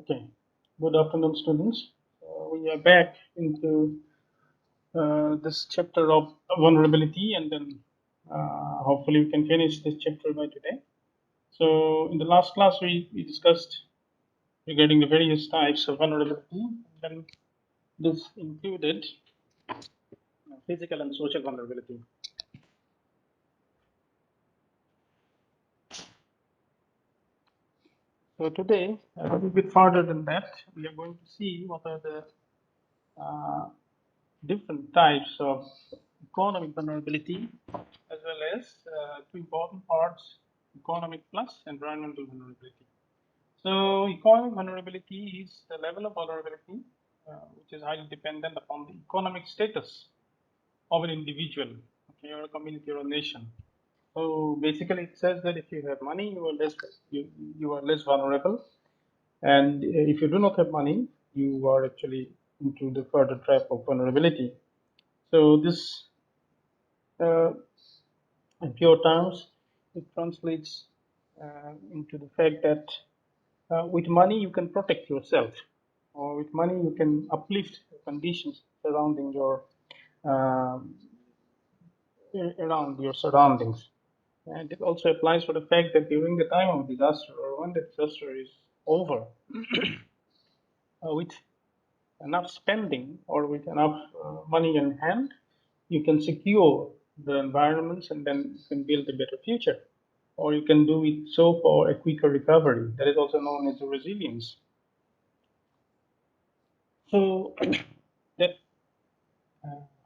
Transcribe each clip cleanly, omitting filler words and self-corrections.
Okay, good afternoon, students. We are back into this chapter of vulnerability, and then hopefully we can finish this chapter by today. So, in the last class, we discussed regarding the various types of vulnerability, and then this included physical and social vulnerability. So, today, a little bit further than that, we are going to see what are the uh, different types of economic vulnerability, as well as two important parts: economic plus environmental vulnerability. So, economic vulnerability is the level of vulnerability which is highly dependent upon the economic status of an individual, okay, or a community or a nation. So, basically, it says that if you have money, you are less vulnerable, and if you do not have money, you are actually into the further trap of vulnerability. So this, uh, in pure terms, it translates into the fact that with money you can protect yourself, or with money you can uplift the conditions surrounding um, around your surroundings. And it also applies for the fact that during the time of disaster, or when the disaster is over, with enough spending or with enough money in hand, you can secure the environments and then you can build a better future. Or you can do it so for a quicker recovery. That is also known as resilience. So that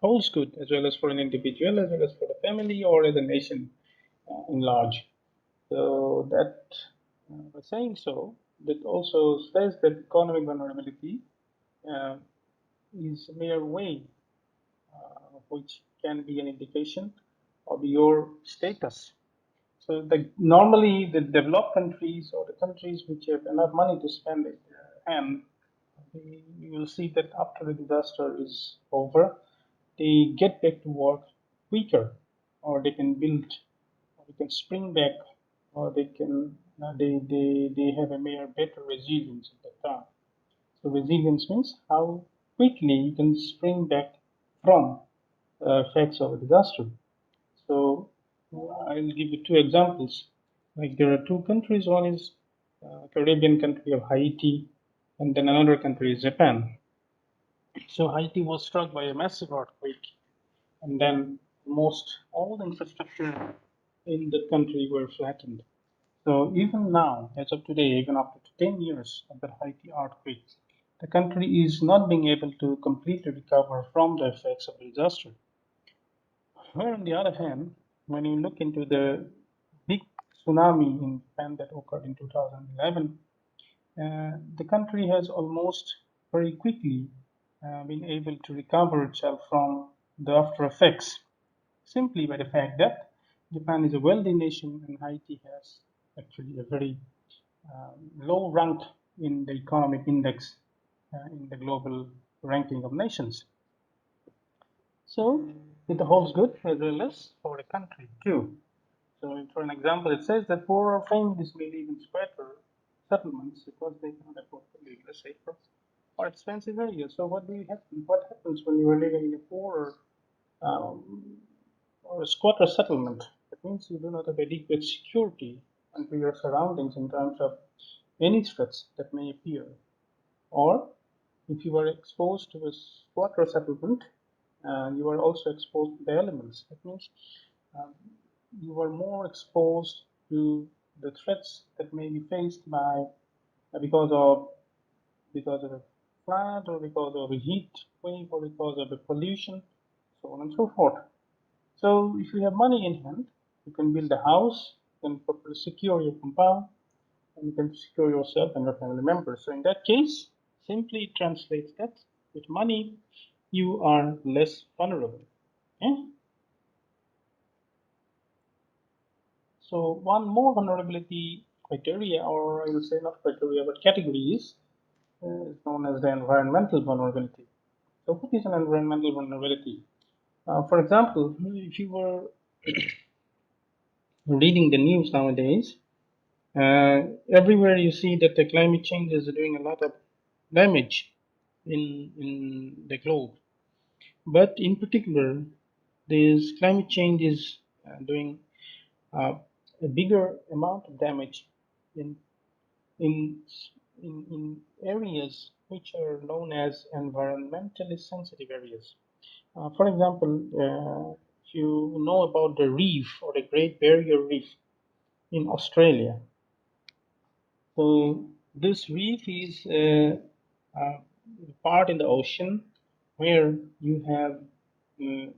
holds good as well as for an individual, as well as for the family or as a nation in large. So that by saying so, that also says that economic vulnerability uh, is a mere way which can be an indication of your status. So normally the developed countries or the countries which have enough money to spend it, and you will see that after the disaster is over, they get back to work quicker, or they can build, or they can spring back, or they have a mere better resilience at that time. So resilience means how quickly you can spring back from effects of a disaster. So I'll give you two examples. Like there are two countries. One is Caribbean country of Haiti, and then another country is Japan. So Haiti was struck by a massive earthquake, and then almost all the infrastructure in the country were flattened. So even now, as of today, even after 10 years of the Haiti earthquake, the country is not being able to completely recover from the effects of the disaster. Where, on the other hand, when you look into the big tsunami in Japan that occurred in 2011, the country has almost very quickly been able to recover itself from the after effects, simply by the fact that Japan is a wealthy nation and Haiti has actually a very low rank in the economic index in the global ranking of nations. So it holds good as well as for a country too. So for an example, it says that poorer families may live in squatter settlements because they cannot afford to live in a safer or expensive area. So what happens when you are living in a poorer um, or a squatter settlement? That means you do not have adequate security into your surroundings in terms of any threats that may appear. Or if you are exposed to a squatter settlement, you are also exposed to the elements. That means um, you are more exposed to the threats that may be faced by because of a flood or because of a heat wave or because of a pollution, so on and so forth. So if you have money in hand, you can build a house, you can properly secure your compound, and you can secure yourself and your family members. So in that case, simply translates that with money, you are less vulnerable. Okay? So one more vulnerability criteria, or I will say not criteria, but categories, is known as the environmental vulnerability. So what is an environmental vulnerability? For example, if you were reading the news nowadays, Everywhere you see that the climate change is doing a lot of damage in the globe. But in particular, this climate change is doing uh, a bigger amount of damage in in in areas which are known as environmentally sensitive areas. For example, if you know about the reef or the Great Barrier Reef in Australia, so this reef is a part in the ocean where you have a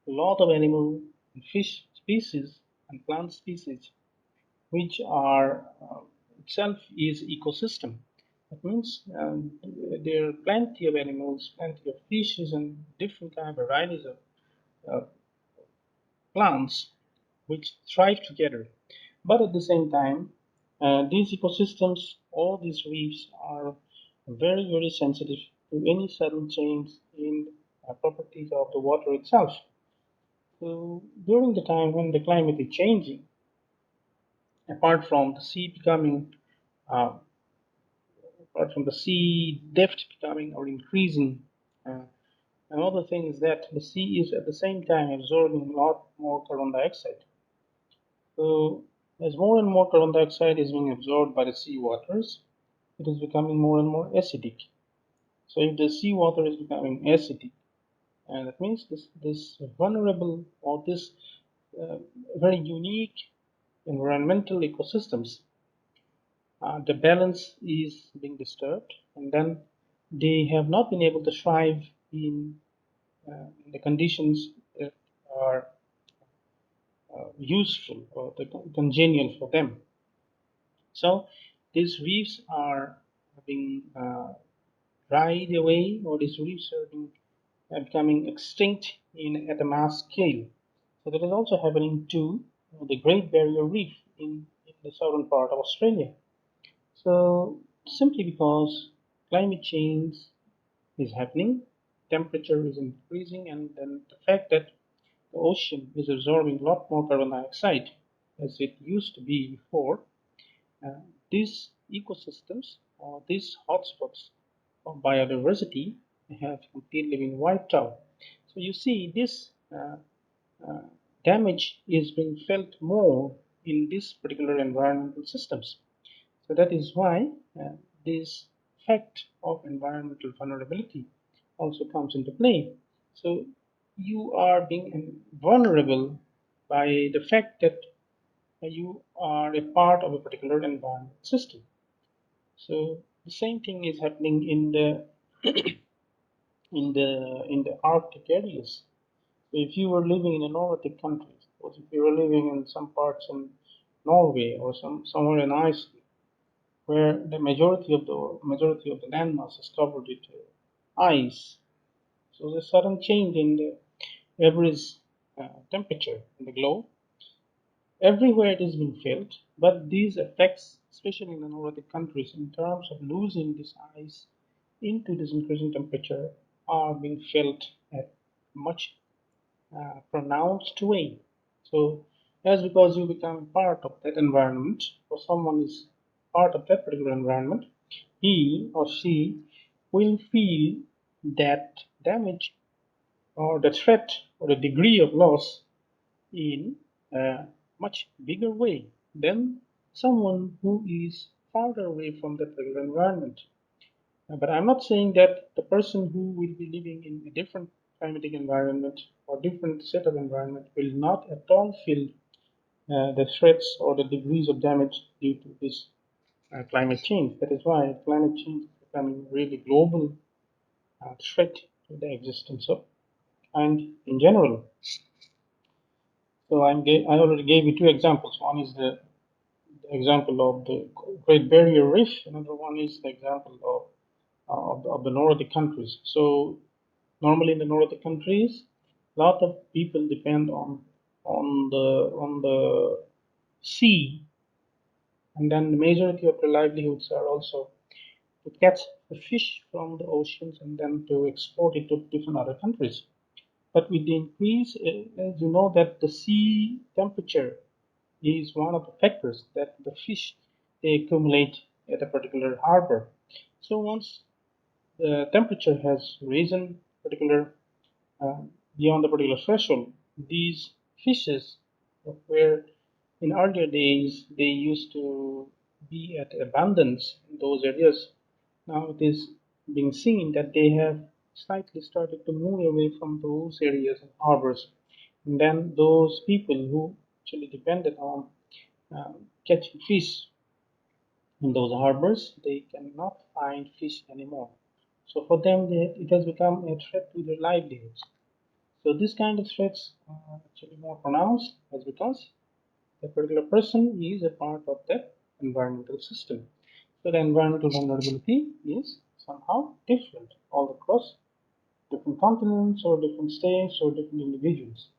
lot of animal and fish species and plant species which are itself is ecosystem. That means there are plenty of animals, plenty of fishes, and different kind of varieties of uh, plants which thrive together. But at the same time, these ecosystems, all these reefs, are very, very sensitive to any sudden change in properties of the water itself. So during the time when the climate is changing, apart from the sea becoming uh, apart from the sea depth becoming or increasing. Uh, Another thing is that the sea is at the same time absorbing a lot more carbon dioxide. So, as more and more carbon dioxide is being absorbed by the sea waters, it is becoming more and more acidic. So, if the sea water is becoming acidic, and that means this vulnerable or this uh, very unique environmental ecosystems, the balance is being disturbed, and then they have not been able to thrive in the conditions that are useful or congenial for them. So these reefs are being dried away, or these reefs are being becoming extinct at a mass scale. So that is also happening to the Great Barrier Reef in the southern part of Australia. So simply because climate change is happening, temperature is increasing, and then the fact that the ocean is absorbing a lot more carbon dioxide as it used to be before, uh, these ecosystems or these hotspots of biodiversity have completely been wiped out. So you see, this uh, damage is being felt more in this particular environmental systems. So that is why this fact of environmental vulnerability also comes into play. So you are being vulnerable by the fact that you are a part of a particular environment system. So the same thing is happening in the Arctic areas. So if you were living in a Nordic country, or if you were living in some parts in Norway or somewhere in Iceland, where the majority of the landmass is covered with ice. So the sudden change in the average temperature in the globe, everywhere it is being felt, but these effects, especially in the Nordic countries, in terms of losing this ice into this increasing temperature, are being felt at much pronounced way. So that's because you become part of that environment, or someone is part of that particular environment, he or she will feel that damage or the threat or the degree of loss in a much bigger way than someone who is farther away from that particular environment. But I'm not saying that the person who will be living in a different climatic environment or different set of environment will not at all feel the threats or the degrees of damage due to this climate change. That is why climate change is becoming really global threat to the existence of and in general. So I already gave you two examples. One is the example of the Great Barrier Reef. Another one is the example of the Nordic countries. So normally in the Nordic countries, a lot of people depend on the sea, and then the majority of their livelihoods are also to catch the fish from the oceans and then to export it to different other countries. But with the increase, as you know, that the sea temperature is one of the factors that the fish they accumulate at a particular harbor. So once the temperature has risen particular uh, beyond the particular threshold, these fishes were in earlier days they used to be at abundance in those areas. Now it is being seen that they have slightly started to move away from those areas and harbors. And then those people who actually depended on catching fish in those harbors, they cannot find fish anymore. So for them, it has become a threat to their livelihoods. So this kind of threats are actually more pronounced as because a particular person is a part of that environmental system. So the environmental vulnerability is somehow different all across different continents or different states or different individuals.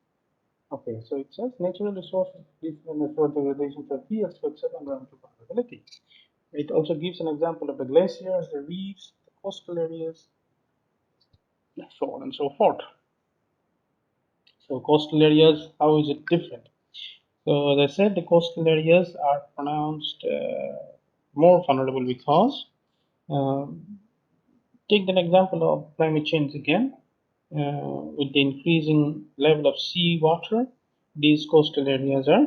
Okay, so it says natural resources, and resource degradation are key aspects of environmental vulnerability. It also gives an example of the glaciers, the reefs, the coastal areas, so on and so forth. So coastal areas, how is it different? So as I said, the coastal areas are pronounced more vulnerable because take an example of climate change again. With the increasing level of sea water, these coastal areas are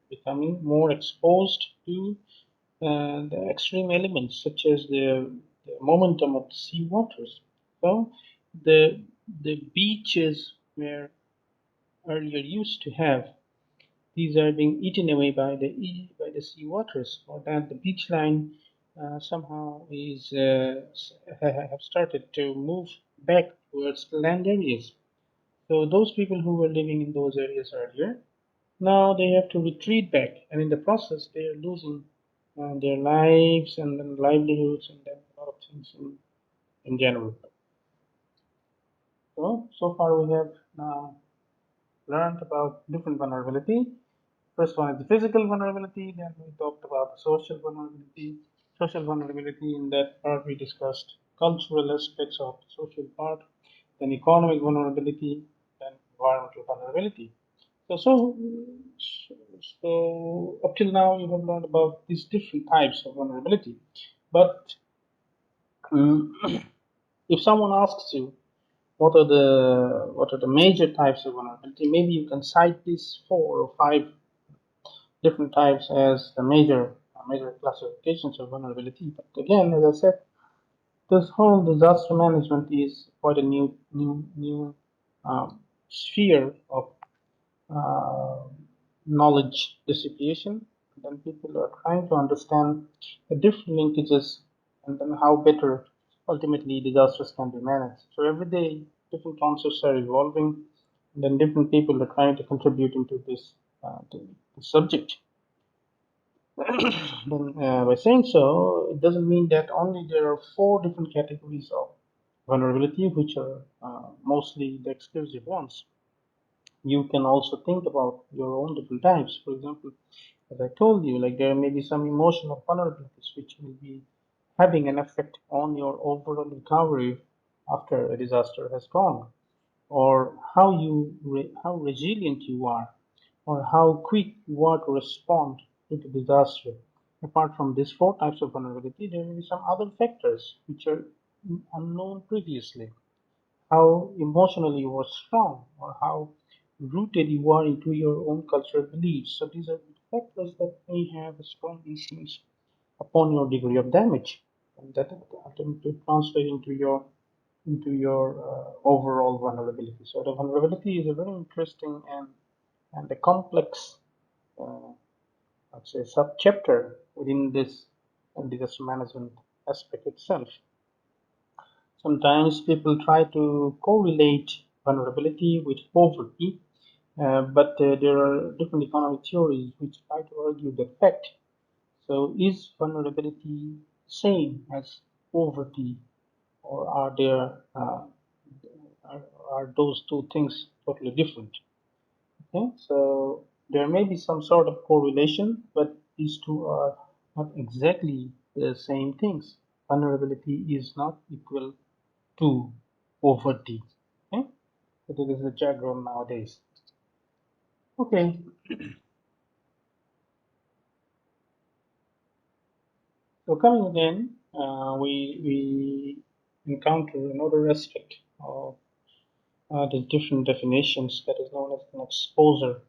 becoming more exposed to the extreme elements such as the momentum of the sea waters. So the the beaches were earlier used to have these are being eaten away by the sea waters, or that the beach line somehow is have started to move back towards the land areas. So those people who were living in those areas earlier, now they have to retreat back, and in the process, they are losing their lives and then livelihoods and then a lot of things in general. So far we have now learned about different vulnerability. First one is the physical vulnerability, then we talked about the social vulnerability. Social vulnerability, in that part we discussed cultural aspects of the social part, then economic vulnerability, then environmental vulnerability. So, so, so up till now you have learned about these different types of vulnerability. But um, if someone asks you what are the major types of vulnerability, maybe you can cite these 4 or 5 different types as the major classifications of vulnerability. But again, as I said, this whole disaster management is quite a new sphere of uh, knowledge dissipation. Then people are trying to understand the different linkages and then how better ultimately disasters can be managed. So every day, different concepts are evolving, and then different people are trying to contribute into to the subject. Then, by saying so, it doesn't mean that only there are 4 different categories of vulnerability, which are mostly the exclusive ones. You can also think about your own different types. For example, as I told you, like there may be some emotional vulnerabilities which will be having an effect on your overall recovery after a disaster has gone, or how resilient you are, or how quick you are to respond to the disaster. Apart from these 4 types of vulnerability, there may be some other factors which are unknown previously, how emotionally you are strong or how rooted you are into your own cultural beliefs. So these are factors that may have a strong influence upon your degree of damage, and that ultimately translate into your overall vulnerability. So the vulnerability is a very interesting and a complex, uh, I'd say, subchapter within this disaster management aspect itself. Sometimes people try to correlate vulnerability with poverty, but there are different economic theories which try to argue the fact. So, is vulnerability same as poverty, or are those two things totally different? Okay, so there may be some sort of correlation, but these two are not exactly the same things. Vulnerability is not equal to poverty. Okay, so this is the diagram nowadays. Okay, So coming again, we encounter another aspect of the different definitions that is known as an exposure.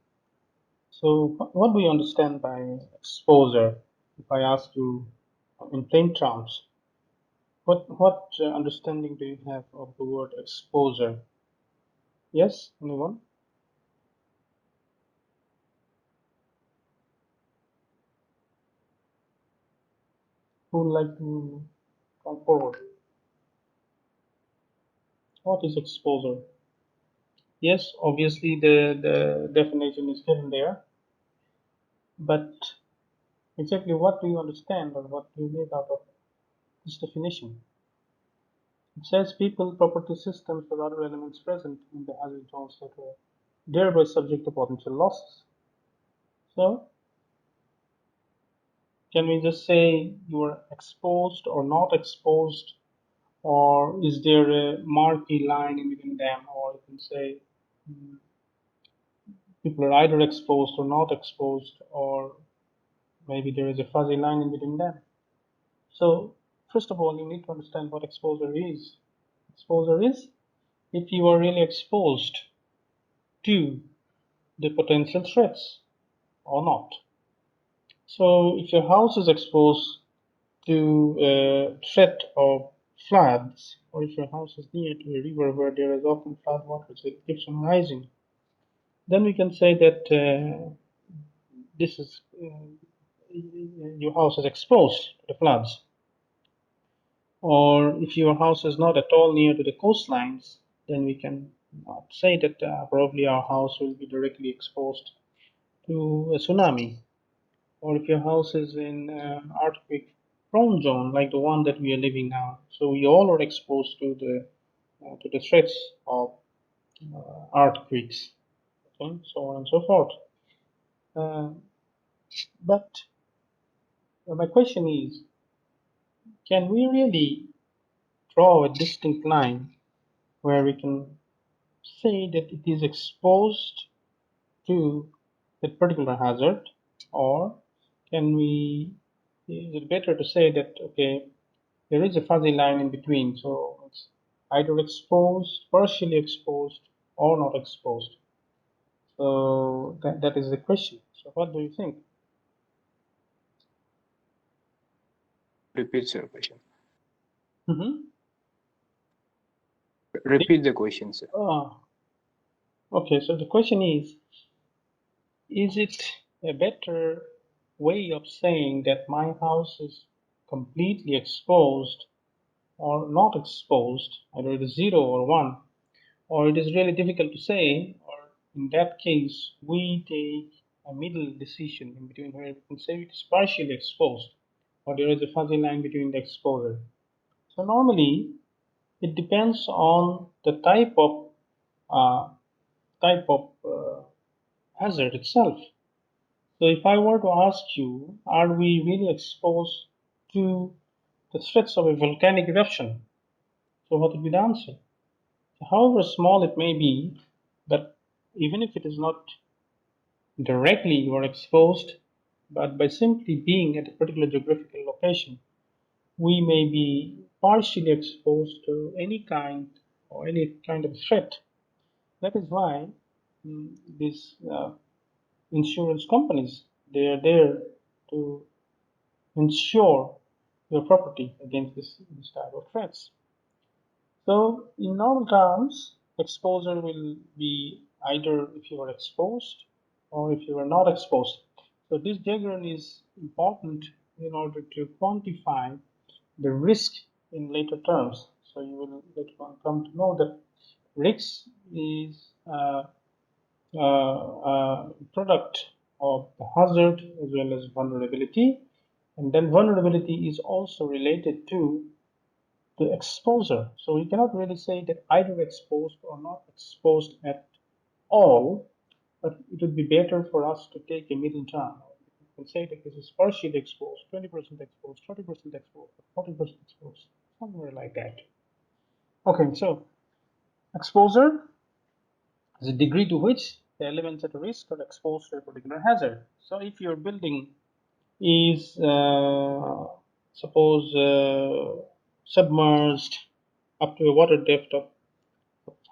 So what do you understand by exposure? If I ask you in plain terms, what understanding do you have of the word exposure? Yes, anyone? Who would like to come forward? What is exposure? Yes, obviously the definition is given there, but exactly what do you understand or what do you make out of this definition? It says people, property systems, or other elements present in the hazard zones that are thereby subject to potential losses. So, can we just say you are exposed or not exposed, or is there a marquee line in between them, or you can say people are either exposed or not exposed, or maybe there is a fuzzy line in between them. So, first of all, you need to understand what exposure is. Exposure is if you are really exposed to the potential threats or not. So, if your house is exposed to a threat of floods, or if your house is near to a river where there is often flood water, so it keeps on rising, then we can say that this is your house is exposed to the floods. Or if your house is not at all near to the coastlines, then we can say that probably our house will be directly exposed to a tsunami. Or if your house is in an earthquake prone zone like the one that we are living now, so we all are exposed to the threats of earthquakes, okay, so on and so forth. Uh, but my question is, can we really draw a distinct line where we can say that it is exposed to that particular hazard, or can we? Is it better to say that okay, there is a fuzzy line in between, so it's either exposed, partially exposed, or not exposed. So that is the question. So what do you think? Repeat your question. Mm-hmm. Repeat the question, sir. Okay, so the question is it a better way of saying that my house is completely exposed or not exposed, either it is 0 or 1, or it is really difficult to say, or in that case, we take a middle decision in between where we can say it is partially exposed, or there is a fuzzy line between the exposure. So normally, it depends on the uh, type of hazard itself. So if I were to ask you, are we really exposed to the threats of a volcanic eruption? So what would be the answer? However small it may be, but even if it is not directly you are exposed, but by simply being at a particular geographical location, we may be partially exposed to any kind or any kind of threat. That is why these insurance companies they are there to insure your property against this type of threats. So in normal terms, exposure will be either if you are exposed or if you are not exposed. So this diagram is important in order to quantify the risk in later terms. So you will later on come to know that risk is a product of the hazard as well as vulnerability. And then vulnerability is also related to the exposure. So we cannot really say that either exposed or not exposed at all, but it would be better for us to take a middle term. We can say that this is partially exposed, 20% exposed, 30% exposed, 40% exposed, somewhere like that. Okay, so exposure is the degree to which the elements at risk are exposed to a particular hazard. So if your building is Suppose submerged up to a water depth of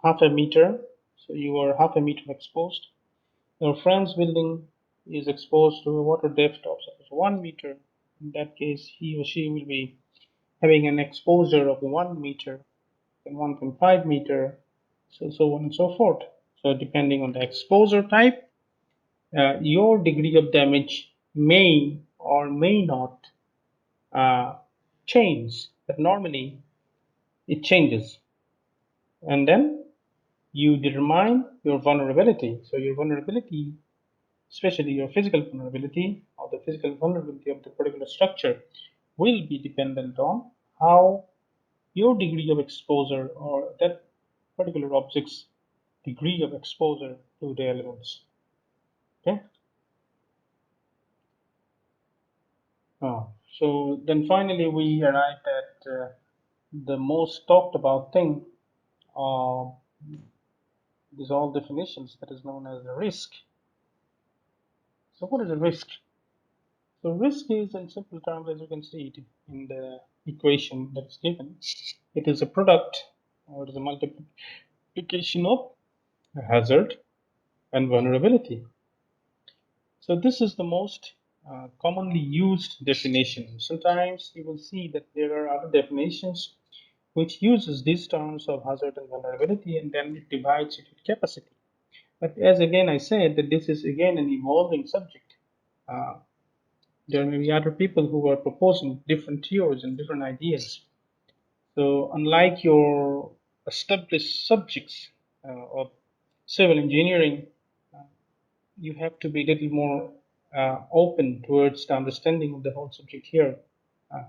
half a meter, so you are half a meter exposed. Your friend's building is exposed to a water depth of suppose 1 meter. In that case, he or she will be having an exposure of 1 meter and 1.5 meter, so on and so forth. So depending on the exposure type, your degree of damage may or may not uh, change, but normally it changes. And then you determine your vulnerability. So your vulnerability, especially your physical vulnerability or the physical vulnerability of the particular structure, will be dependent on how your degree of exposure or that particular object's degree of exposure to the elements. Okay. So then finally we arrived at the most talked about thing, uh, these all definitions, that is known as the risk. So what is a risk? So risk is, in simple terms, as you can see it in the equation that is given, it is a product or it is a multiplication of hazard and vulnerability. So this is the most commonly used definition. Sometimes you will see that there are other definitions which uses these terms of hazard and vulnerability and then it divides it with capacity. But as again I said that this is again an evolving subject. Uh, there may be other people who are proposing different theories and different ideas. So unlike your established subjects of civil engineering, uh, you have to be a little more open towards the understanding of the whole subject here. Uh,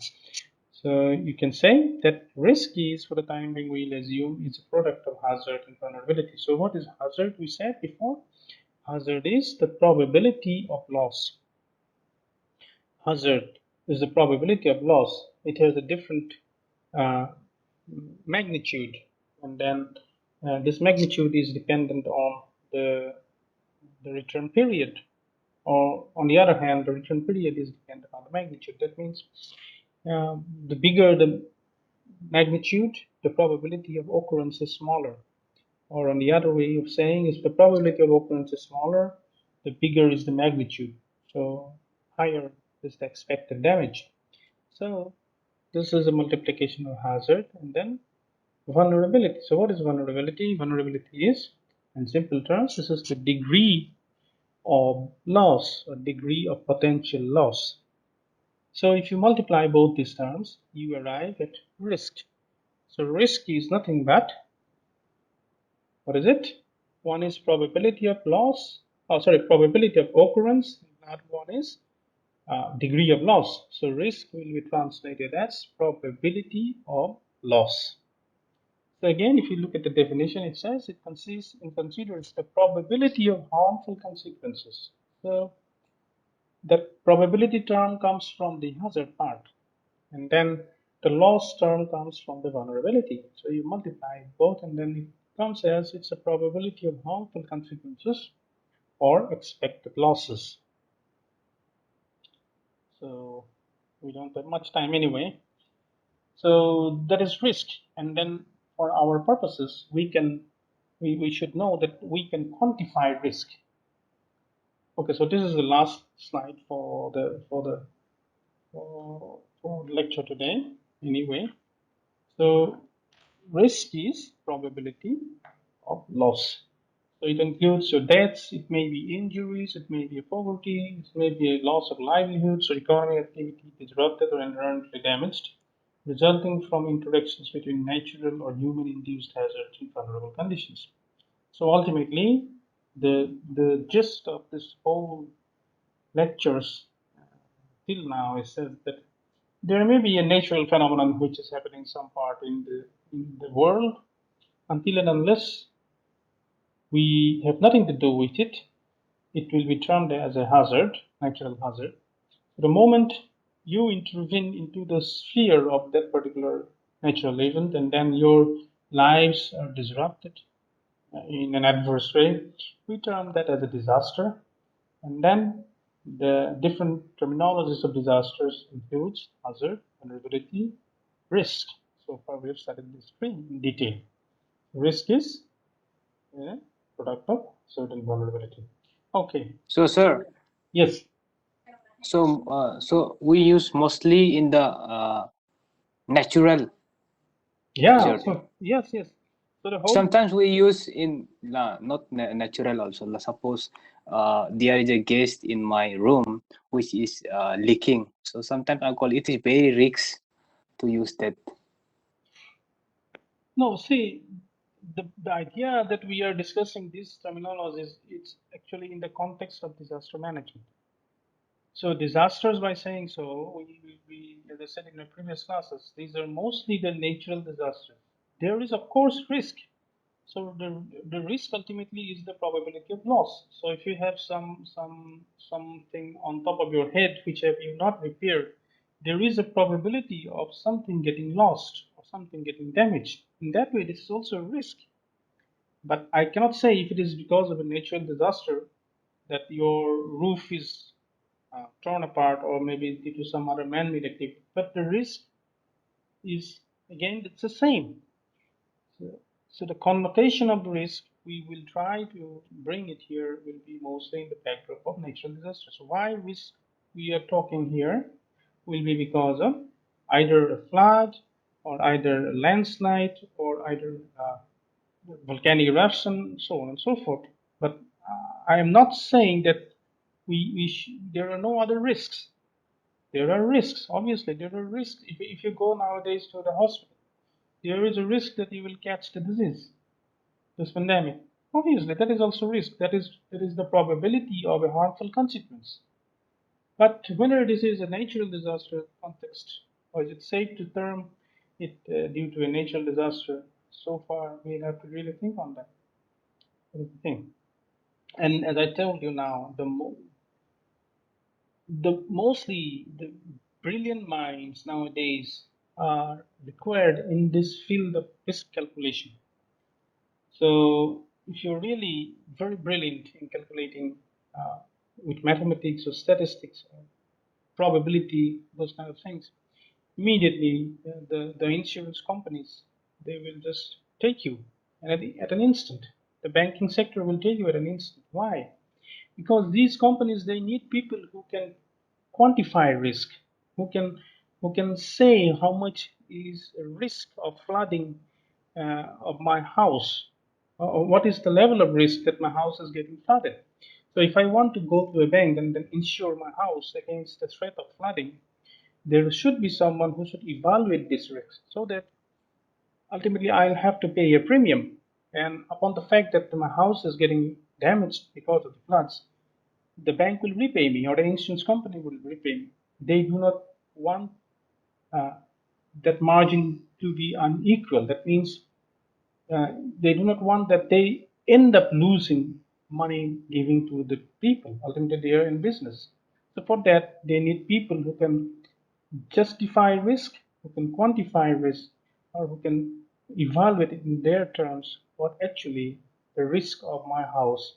so you can say that risk is, for the time being, we'll assume is a product of hazard and vulnerability. So what is hazard? We said before, hazard is the probability of loss. Hazard is the probability of loss. It has a different uh, magnitude, and then this magnitude is dependent on the return period. Or on the other hand, the return period is dependent on the magnitude. That means the bigger the magnitude, the probability of occurrence is smaller. Or on the other way of saying is the probability of occurrence is smaller, the bigger is the magnitude. So higher is the expected damage. So this is a multiplication of hazard and then vulnerability. So what is vulnerability? Vulnerability is, in simple terms, this is the degree of loss or degree of potential loss. So if you multiply both these terms, you arrive at risk. So risk is nothing but, what is it? One is probability of loss, probability of occurrence. Another one is degree of loss. So risk will be translated as probability of loss. So again, if you look at the definition, it says it consists and considers the probability of harmful consequences. So the probability term comes from the hazard part, and then the loss term comes from the vulnerability. So you multiply both, and then it comes as it's a probability of harmful consequences or expected losses. So we don't have much time anyway. So that is risk, and then for our purposes, we should know that we can quantify risk. Okay, so this is the last slide for the lecture today. Anyway, so risk is probability of loss. So it includes your deaths, it may be injuries, it may be a poverty, it may be a loss of livelihood, so economic activity disrupted or inherently damaged, resulting from interactions between natural or human-induced hazards in vulnerable conditions. So ultimately, the gist of this whole lectures till now is that there may be a natural phenomenon which is happening some part in the world until and unless we have nothing to do with it, it will be termed as a hazard, natural hazard. The moment you intervene into the sphere of that particular natural event and then your lives are disrupted in an adverse way, we term that as a disaster. And then The different terminologies of disasters includes hazard, vulnerability, risk. So far, we have studied these three in detail. Risk is a product of certain vulnerability. Okay. So, sir, Yes. so we use mostly in the natural Yeah. hazard. So yes, yes. So the whole. Sometimes we use in not natural also. Suppose there is a guest in my room which is leaking. So sometimes I call it is very risks to use that. No, see, the idea that we are discussing these terminologies, it's actually in the context of disaster management. So disasters, by saying so, as I said in the previous classes, these are mostly the natural disasters. There is, of course, risk. So the risk ultimately is the probability of loss. So if you have something on top of your head which have you not repaired, there is a probability of something getting lost or something getting damaged. In that way, this is also a risk. But I cannot say if it is because of a natural disaster that your roof is torn apart or maybe due to some other man-made activity. But the risk is again it's the same. So, so the connotation of the risk we will try to bring it here will be mostly in the backdrop of natural disasters. So why risk we are talking here will be because of either a flood or either a landslide or either volcanic eruption, so on and so forth. But I am not saying that there are no other risks. There are risks. Obviously, there are risks. If you go nowadays to the hospital, there is a risk that you will catch the disease, this pandemic. Obviously, that is also risk. That is the probability of a harmful consequence. But whether this is a natural disaster context or is it safe to term it due to a natural disaster, so far we have to really think on that. That is the thing. And as I told you now, mostly the brilliant minds nowadays are required in this field of risk calculation. So if you're really very brilliant in calculating uh, with mathematics or statistics or probability, those kind of things, immediately the insurance companies they will just take you and at an instant. The banking sector will take you at an instant. Why? Because these companies they need people who can quantify risk, who can say how much is a risk of flooding of my house, or what is the level of risk that my house is getting flooded. So if I want to go to a bank and then insure my house against the threat of flooding, there should be someone who should evaluate this risk so that ultimately I'll have to pay a premium. And upon the fact that my house is getting damaged because of the floods, the bank will repay me or the insurance company will repay me. They do not want uh, that margin to be unequal. That means uh, they do not want that they end up losing money giving to the people. Ultimately, they are in business. So for that, they need people who can justify risk, who can quantify risk, or who can evaluate it in their terms what actually the risk of my house